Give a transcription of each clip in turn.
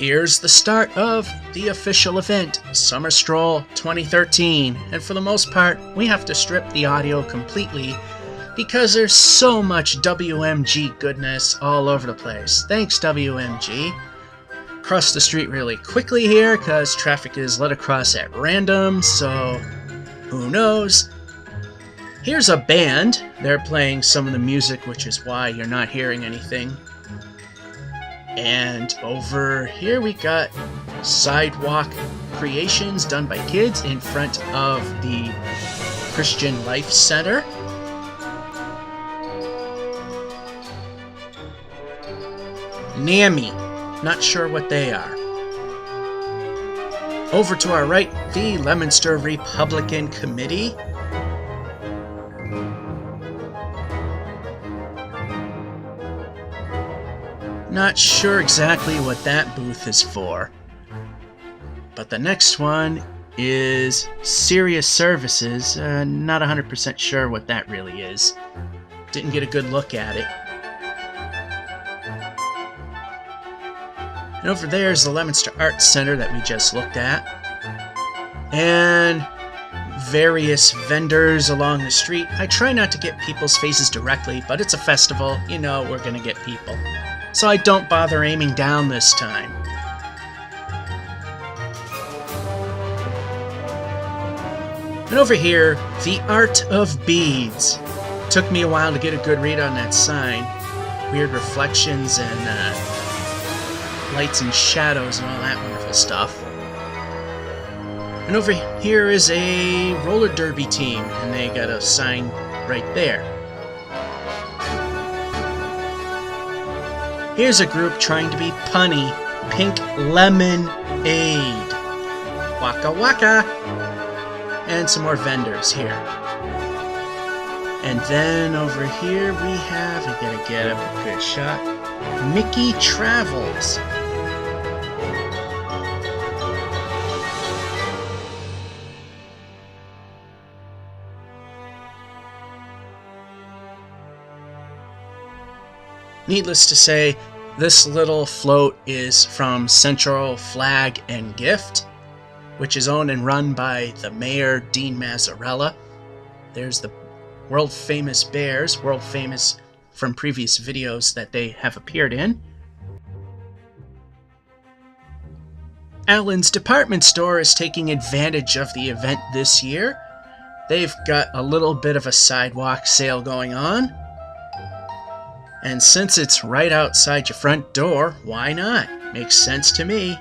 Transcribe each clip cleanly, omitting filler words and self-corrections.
Here's the start of the official event, Summer Stroll 2013, and for the most part, we have to strip the audio completely because there's so much WMG goodness all over the place. Thanks, WMG. Cross the street really quickly here because traffic is let across at random, so who knows? Here's a band. They're playing some of the music, which is why you're not hearing anything. And over here we got sidewalk creations done by kids in front of the Christian Life Center. NAMI, not sure what they are. Over to our right, the Leominster Republican Committee. Not sure exactly what that booth is for. But the next one is Serious Services. Not 100% sure what that really is. Didn't get a good look at it. And over there is the Leominster Arts Center that we just looked at. And various vendors along the street. I try not to get people's faces directly, but it's a festival. You know we're going to get people. So I don't bother aiming down this time. And over here, the Art of Beads. Took me a while to get a good read on that sign. Weird reflections and lights and shadows and all that wonderful stuff. And over here is a roller derby team, and they got a sign right there. Here's a group trying to be punny. Pink Lemonade. Waka waka. And some more vendors here. And then over here we have, I gotta get up a good shot, Mickey Travels. Needless to say, this little float is from Central Flag and Gift, which is owned and run by the mayor, Dean Mazzarella. There's the world-famous bears, world-famous from previous videos that they have appeared in. Allen's department store is taking advantage of the event this year. They've got a little bit of a sidewalk sale going on. And since it's right outside your front door, why not? Makes sense to me.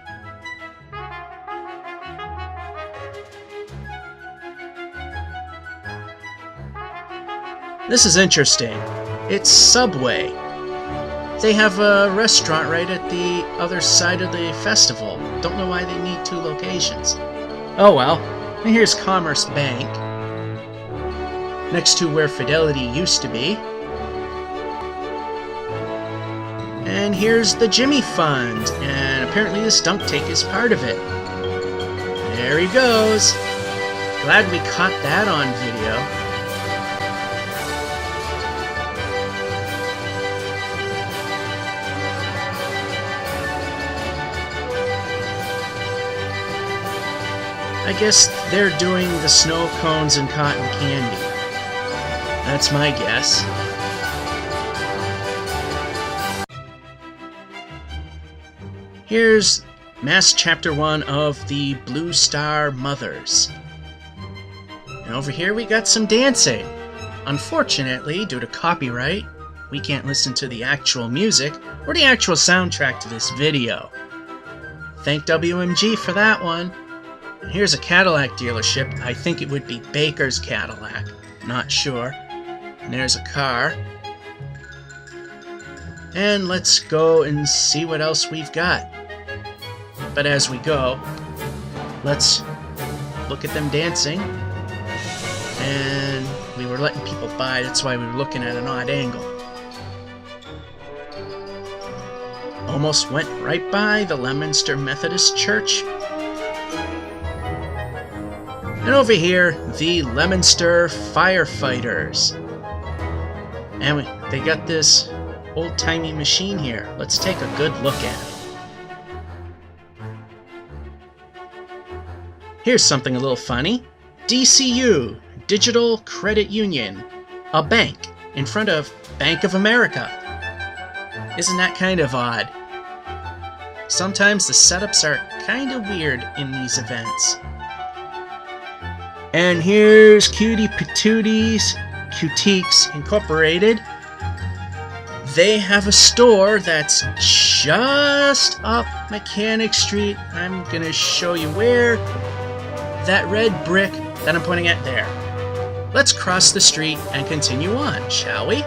This is interesting. It's Subway. They have a restaurant right at the other side of the festival. Don't know why they need two locations. Oh well. And here's Commerce Bank, next to where Fidelity used to be. And here's the Jimmy Fund, and apparently this dunk take is part of it. There he goes. Glad we caught that on video. I guess they're doing the snow cones and cotton candy. That's my guess. Here's Mass Chapter 1 of the Blue Star Mothers. And over here we got some dancing. Unfortunately, due to copyright, we can't listen to the actual music or the actual soundtrack to this video. Thank WMG for that one. And here's a Cadillac dealership. I think it would be Baker's Cadillac. Not sure. And there's a car. And let's go and see what else we've got. But as we go, let's look at them dancing. And we were letting people by, that's why we were looking at an odd angle. Almost went right by the Leominster Methodist Church. And over here, the Leominster Firefighters. And they got this old-timey machine here. Let's take a good look at it. Here's something a little funny. DCU, Digital Credit Union, a bank in front of Bank of America. Isn't that kind of odd? Sometimes the setups are kind of weird in these events. And here's Cutie Patooties Cutiques Incorporated. They have a store that's just up Mechanic Street. I'm gonna show you where. That red brick that I'm pointing at there. Let's cross the street and continue on, shall we?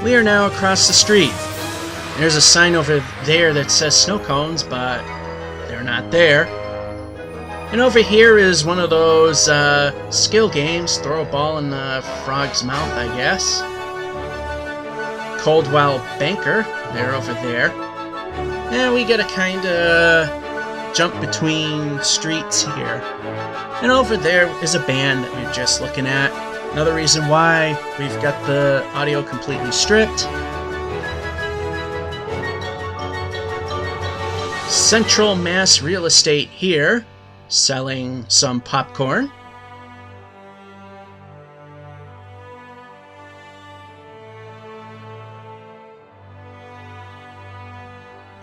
We are now across the street. There's a sign over there that says snow cones, but they're not there. And over here is one of those skill games. Throw a ball in the frog's mouth, I guess. Coldwell Banker, they're over there. And we gotta kinda jump between streets here. And over there is a band that we're just looking at. Another reason why we've got the audio completely stripped. Central Mass Real Estate here, selling some popcorn.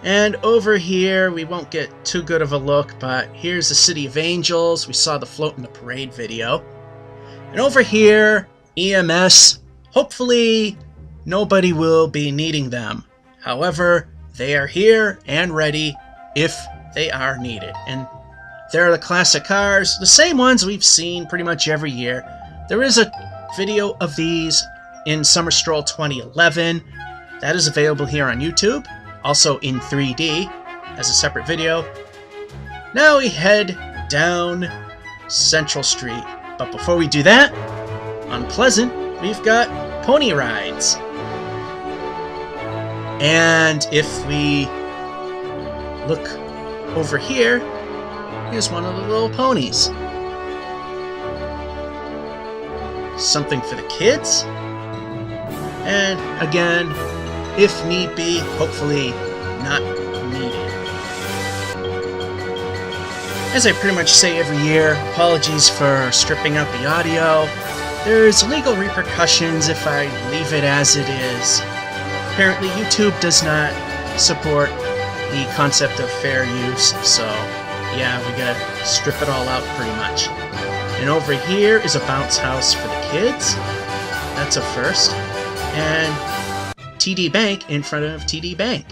And over here, we won't get too good of a look, but here's the City of Angels. We saw the Float in the Parade video. And over here, EMS. Hopefully, nobody will be needing them. However, they are here and ready if they are needed. And they're the classic cars, the same ones we've seen pretty much every year. There is a video of these in Summer Stroll 2011. That is available here on YouTube. Also in 3D as a separate video. Now we head down Central Street. But before we do that, on Pleasant, we've got pony rides. And if we look over here, here's one of the little ponies. Something for the kids. And again, if need be, hopefully not needed. As I pretty much say every year, apologies for stripping out the audio. There's legal repercussions if I leave it as it is. Apparently YouTube does not support the concept of fair use, so yeah, we gotta strip it all out pretty much. And over here is a bounce house for the kids. That's a first. And TD Bank in front of TD Bank.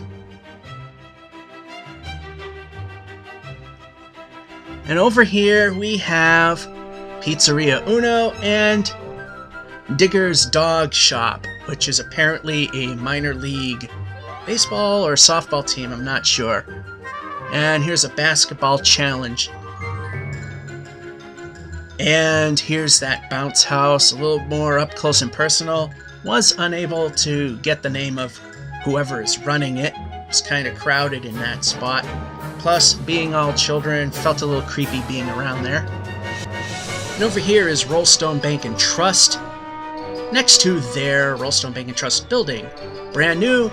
And over here we have Pizzeria Uno and Digger's Dog Shop, which is apparently a minor league baseball or softball team, I'm not sure. And here's a basketball challenge. And here's that bounce house, a little more up close and personal. Was unable to get the name of whoever is running it. It's kind of crowded in that spot. Plus, being all children, felt a little creepy being around there. And over here is Rollstone Bank and Trust. Next to their Rollstone Bank and Trust building. Brand new.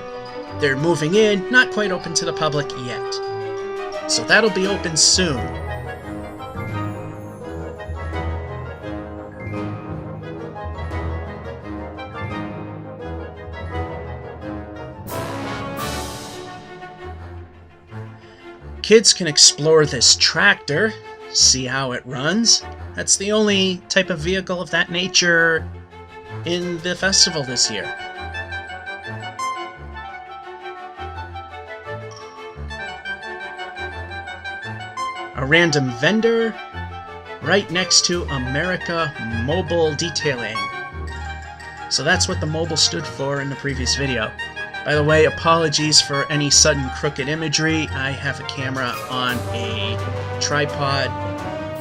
They're moving in, not quite open to the public yet. So that'll be open soon. Kids can explore this tractor, see how it runs. That's the only type of vehicle of that nature in the festival this year. A random vendor right next to America Mobile Detailing. So that's what the mobile stood for in the previous video. By the way, apologies for any sudden crooked imagery. I have a camera on a tripod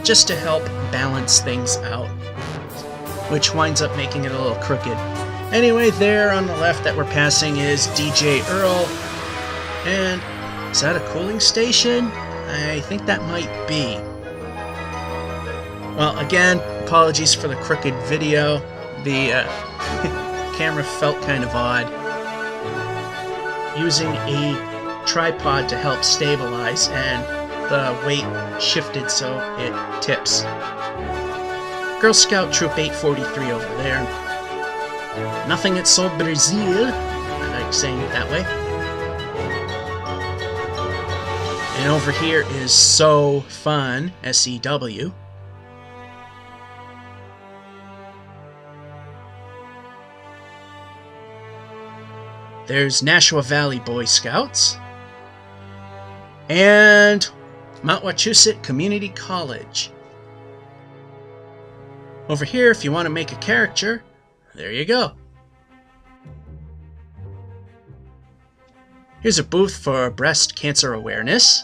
just to help balance things out, which winds up making it a little crooked. Anyway, there on the left that we're passing is DJ Earl. And is that a cooling station? I think that might be. Well, again, apologies for the crooked video. The camera felt kind of odd. Using a tripod to help stabilize, and the weight shifted so it tips. Girl Scout Troop 843 over there. Nothing at Sol Brazil. I like saying it that way. And over here is So Fun, SEW. There's Nashua Valley Boy Scouts. And Mount Wachusett Community College. Over here, if you want to make a caricature, there you go. Here's a booth for breast cancer awareness.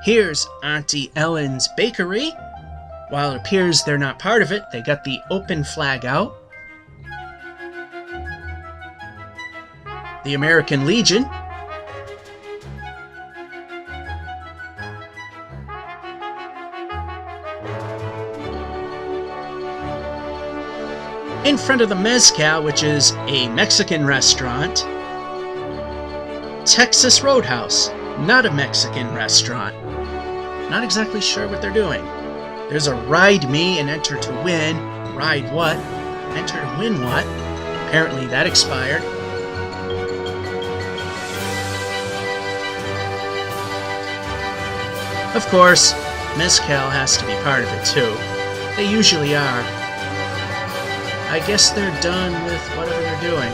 Here's Auntie Ellen's Bakery. While it appears they're not part of it, they got the open flag out. The American Legion. In front of the Mezcal, which is a Mexican restaurant. Texas Roadhouse, not a Mexican restaurant. Not exactly sure what they're doing. There's a Ride Me and Enter to Win. Ride what? Enter to win what? Apparently that expired. Of course, Mezcal has to be part of it too. They usually are. I guess they're done with whatever they're doing.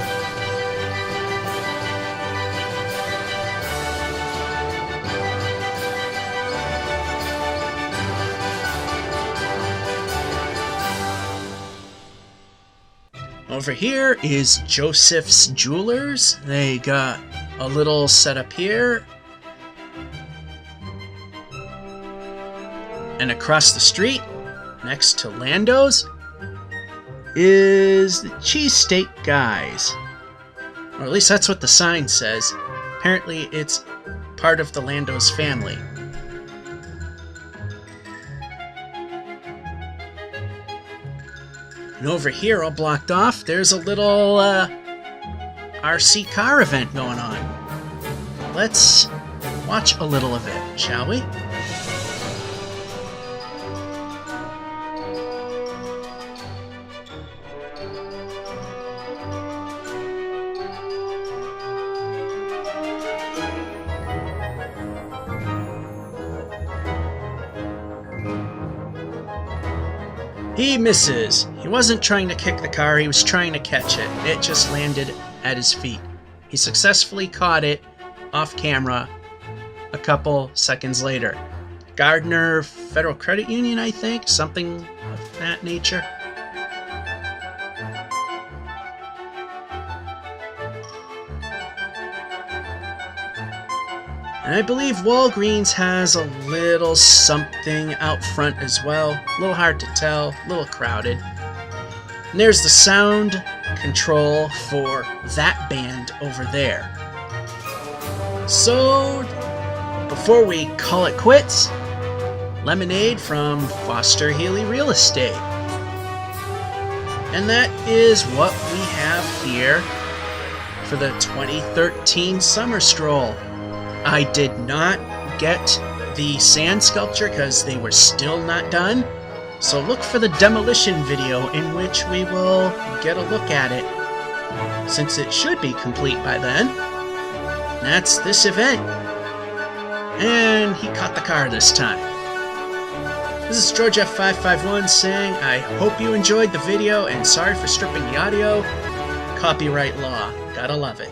Over here is Joseph's Jewelers. They got a little setup here. And across the street, next to Lando's, is the Cheesesteak Guys. Or at least that's what the sign says. Apparently it's part of the Lando's family. And over here, all blocked off, there's a little RC car event going on. Let's watch a little of it, shall we? He misses. He wasn't trying to kick the car, he was trying to catch it. It just landed at his feet. He successfully caught it off camera a couple seconds later. Gardner Federal Credit Union, I think, something of that nature. And I believe Walgreens has a little something out front as well. A little hard to tell, a little crowded. And there's the sound control for that band over there. So, before we call it quits, lemonade from Foster Healy Real Estate. And that is what we have here for the 2013 Summer Stroll. I did not get the sand sculpture because they were still not done, so look for the demolition video in which we will get a look at it, since it should be complete by then. That's this event. And he caught the car this time. This is George F551 saying I hope you enjoyed the video and sorry for stripping the audio. Copyright law. Gotta love it.